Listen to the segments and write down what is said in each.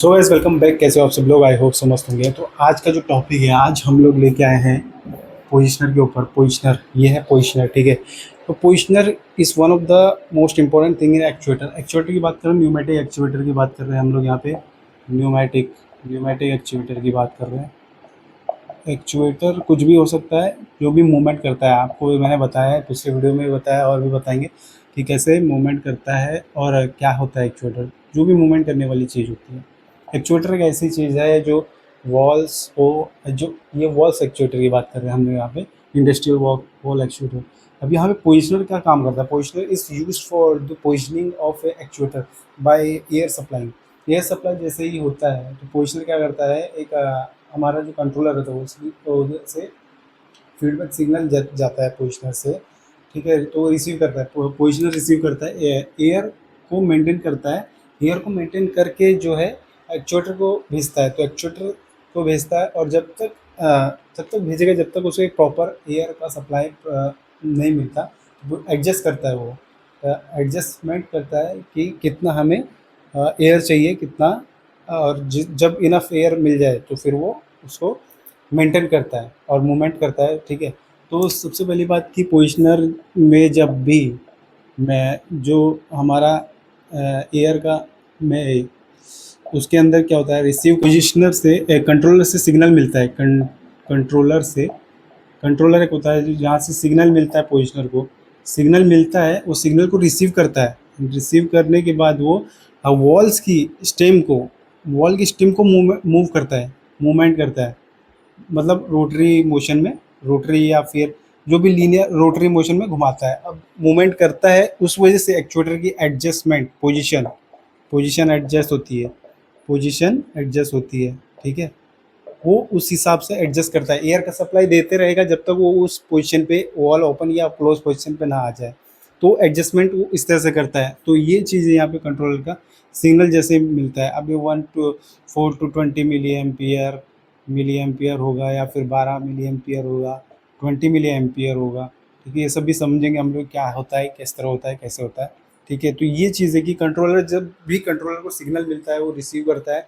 So guys welcome back. कैसे हो आप सब लोग? आई होप सो मस्त होंगे। तो आज का जो टॉपिक है, आज हम लोग लेके आए हैं पोजिशनर के ऊपर। पोजिशनर, ये है पोजिशनर, ठीक है। तो positioner is one of the most important thing in actuator. Actuator की बात करें, न्यूमेटिक एक्चुएटर की बात कर रहे हैं हम लोग यहाँ पे। न्यूमेटिक न्यूमेटिक एक्चुएटर की बात कर रहे हैं। एक्चुएटर कुछ भी हो सकता है जो भी मूवमेंट करता है। आपको मैंने बताया है, पिछले वीडियो में भी बताया और भी बताएंगे कि कैसे मूवमेंट करता है और क्या होता है एक्चुएटर। जो भी मूवमेंट करने वाली चीज़ होती है, एक्चुएटर एक ऐसी चीज़ है जो वॉल्स को, जो ये वॉल्स एक्चुएटर की बात कर रहे हैं हम लोग यहाँ पे, इंडस्ट्रियल वॉल एक्चुएटर। अब यहाँ पे पोजिशनर क्या काम करता है? Positioner is use for the positioning of A actuator by air supply. Air supply जैसे ही होता है तो पोजिशनर क्या करता है, एक हमारा जो कंट्रोलर होता है वो उधर से फीडबैक सिग्नल जाता है पोजिशनर से, ठीक है। तो रिसीव करता है, पोजिशनर रिसीव करता है, एयर को मेंटेन करता है। एयर को मेंटेन करके जो है एक्चुएटर को भेजता है। तो एक्चुएटर को भेजता है और जब तक भेजेगा, जब तक उसे प्रॉपर एयर का सप्लाई नहीं मिलता, वो एडजस्ट करता है। वो एडजस्टमेंट करता है कि कितना हमें एयर चाहिए, कितना, और जब इनफ एयर मिल जाए तो फिर वो उसको मेंटेन करता है और मूवमेंट करता है, ठीक है। तो सबसे पहली बात कि पोजिशनर में जब भी मैं जो हमारा एयर का में उसके अंदर क्या होता है, रिसीव पोजिशनर से कंट्रोलर से सिग्नल मिलता है। कंट्रोलर से, कंट्रोलर एक होता है जो जहाँ से सिग्नल मिलता है पोजिशनर को, सिग्नल मिलता है, वो सिग्नल को रिसीव करता है। रिसीव करने के बाद वो वॉल्स की स्टेम को, वॉल की स्टेम को मूव करता है, मूवमेंट करता है। मतलब रोटरी मोशन में, रोटरी या फिर जो भी लीनियर रोटरी मोशन में घुमाता है। अब मूवमेंट करता है, उस वजह से एक्चुएटर की एडजस्टमेंट, पोजीशन एडजस्ट होती है, पोजीशन एडजस्ट होती है, ठीक है। वो उस हिसाब से एडजस्ट करता है, एयर का सप्लाई देते रहेगा जब तक वो उस पोजीशन पे वॉल ओपन या क्लोज पोजीशन पे ना आ जाए। तो एडजस्टमेंट वो इस तरह से करता है। तो ये चीज़ यहाँ पे कंट्रोलर का सिग्नल जैसे मिलता है। अब ये 1 to 4 to 20 मिली एम्पियर होगा या फिर 12 मिली एम्पियर होगा, 20 मिली एम्पियर होगा, ठीक है। ये सब भी समझेंगे हम लोग क्या होता है, किस तरह होता है, कैसे होता है, ठीक है। तो ये चीज़ है कि कंट्रोलर, जब भी कंट्रोलर को सिग्नल मिलता है वो रिसीव करता है,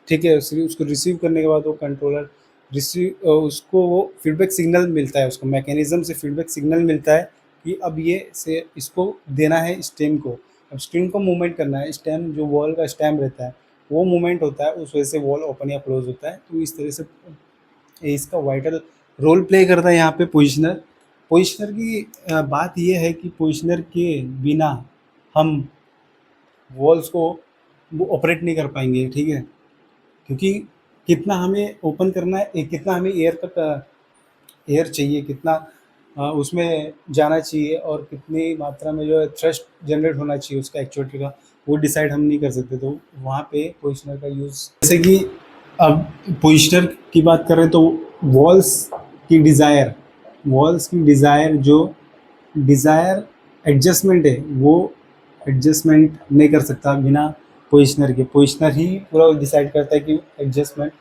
ठीक है। उसको रिसीव करने के बाद वो कंट्रोलर उसको वो फीडबैक सिग्नल मिलता है, उसको मैकेनिज़्म से फीडबैक सिग्नल मिलता है कि अब ये से इसको देना है स्टेम को। अब स्टेम को मूवमेंट करना है, स्टेम जो वॉल का स्टेम रहता है वो मूवमेंट होता है, उस वजह से वॉल ओपन या क्लोज होता है। तो इस तरह से ये इसका वाइटल रोल प्ले करता है यहाँ पे पोजिशनर। पोजिशनर की बात ये है कि पोजिशनर के बिना हम वॉल्स को वो ऑपरेट नहीं कर पाएंगे, ठीक है। क्योंकि कितना हमें ओपन करना है, कितना हमें एयर चाहिए, कितना उसमें जाना चाहिए और कितनी मात्रा में जो है थ्रस्ट जनरेट होना चाहिए उसका एक्चुएटर का, वो डिसाइड हम नहीं कर सकते। तो वहाँ पे पोजिशनर का यूज़, जैसे कि अब पोजिशनर की बात कर रहे हैं तो वॉल्स की डिज़ायर जो डिज़ायर एडजस्टमेंट है, वो एडजस्टमेंट नहीं कर सकता बिना पोजिशनर के। पोजिशनर ही पूरा डिसाइड करता है कि एडजस्टमेंट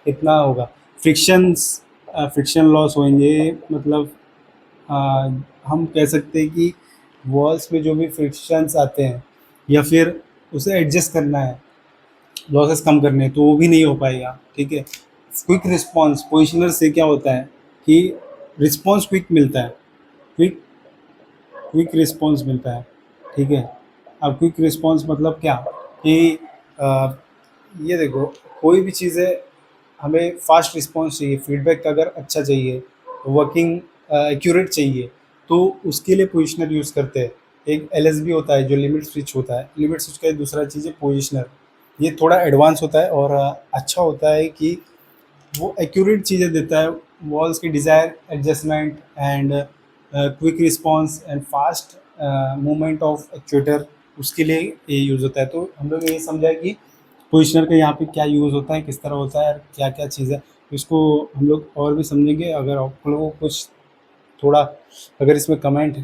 कितना होगा। फ्रिक्शन लॉस होंगे, मतलब अ, हम कह सकते हैं कि वॉल्स में जो भी फ्रिक्शंस आते हैं या फिर उसे एडजस्ट करना है, लॉसेस कम करने हैं, तो वो भी नहीं हो पाएगा, ठीक है। क्विक रिस्पॉन्स, पोजिशनर से क्या होता है कि रिस्पॉन्स क्विक मिलता है, क्विक क्विक रिस्पॉन्स मिलता है, ठीक है। अब क्विक रिस्पॉन्स मतलब क्या कि अ, ये देखो, कोई भी चीज़ है, हमें फास्ट रिस्पॉन्स चाहिए, फीडबैक अगर अच्छा चाहिए, वर्किंग एक्यूरेट चाहिए, तो उसके लिए पोजिशनर यूज़ करते हैं। एक एलएसबी होता है जो लिमिट स्विच होता है, लिमिट स्विच का दूसरा चीज़ है पोजिशनर। ये थोड़ा एडवांस होता है और अच्छा होता है कि वो एक्यूरेट चीज़ें देता है। वॉल्स की desire adjustment and quick response and fast movement of actuator, उसके लिए ये यूज़ होता है। तो हम लोग ये समझा कि पोजिशनर का यहाँ पे क्या यूज़ होता है, किस तरह होता है और क्या क्या चीज़ है। इसको हम लोग और भी समझेंगे। अगर आप लोगों को कुछ थोड़ा, अगर इसमें कमेंट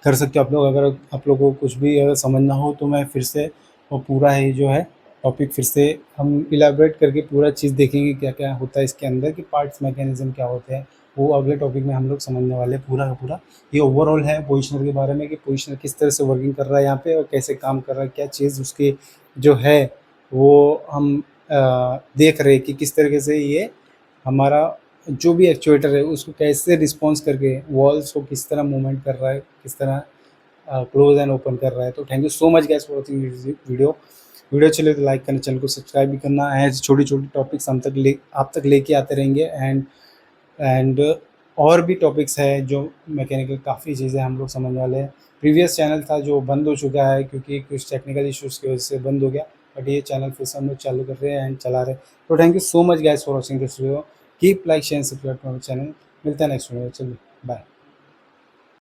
कर सकते हो आप लोग, अगर आप लोगों को कुछ भी अगर समझना हो तो मैं फिर से वो पूरा ही जो है टॉपिक फिर से हम इलाबरेट करके पूरा चीज़ देखेंगे, क्या क्या होता है इसके अंदर की पार्ट्स, मैकेनिज्म क्या होते हैं, वो अगले टॉपिक में हम लोग समझने वाले हैं पूरा का पूरा। ये ओवरऑल है पोजिशनर के बारे में कि पोजिशनर किस तरह से वर्किंग कर रहा है यहाँ पे और कैसे काम कर रहा है, क्या चीज़ उसकी जो है वो हम देख रहे हैं कि किस तरीके से ये हमारा जो भी एक्चुएटर है उसको कैसे रिस्पॉन्स करके वॉल्स को किस तरह मूवमेंट कर रहा है, किस तरह क्लोज एंड ओपन कर रहा है। तो thank you so much guys for watching video. Video चले तो लाइक करना, चैनल को सब्सक्राइब भी करना। ऐसे छोटी छोटी टॉपिक्स हम तक आप तक लेके आते रहेंगे। एंड और भी टॉपिक्स है जो मैकेनिकल, काफ़ी चीज़ें हम लोग समझने वाले हैं। प्रीवियस चैनल था जो बंद हो चुका है क्योंकि कुछ टेक्निकल इश्यूज़ की वजह से बंद हो गया, बट ये चैनल फिर से हम लोग चालू कर रहे हैं एंड चला रहे हैं। तो thank you so much guys for watching this video. Keep like share subscribe to our channel. मिलता है नेक्स्ट वीडियो। चलिए बाय।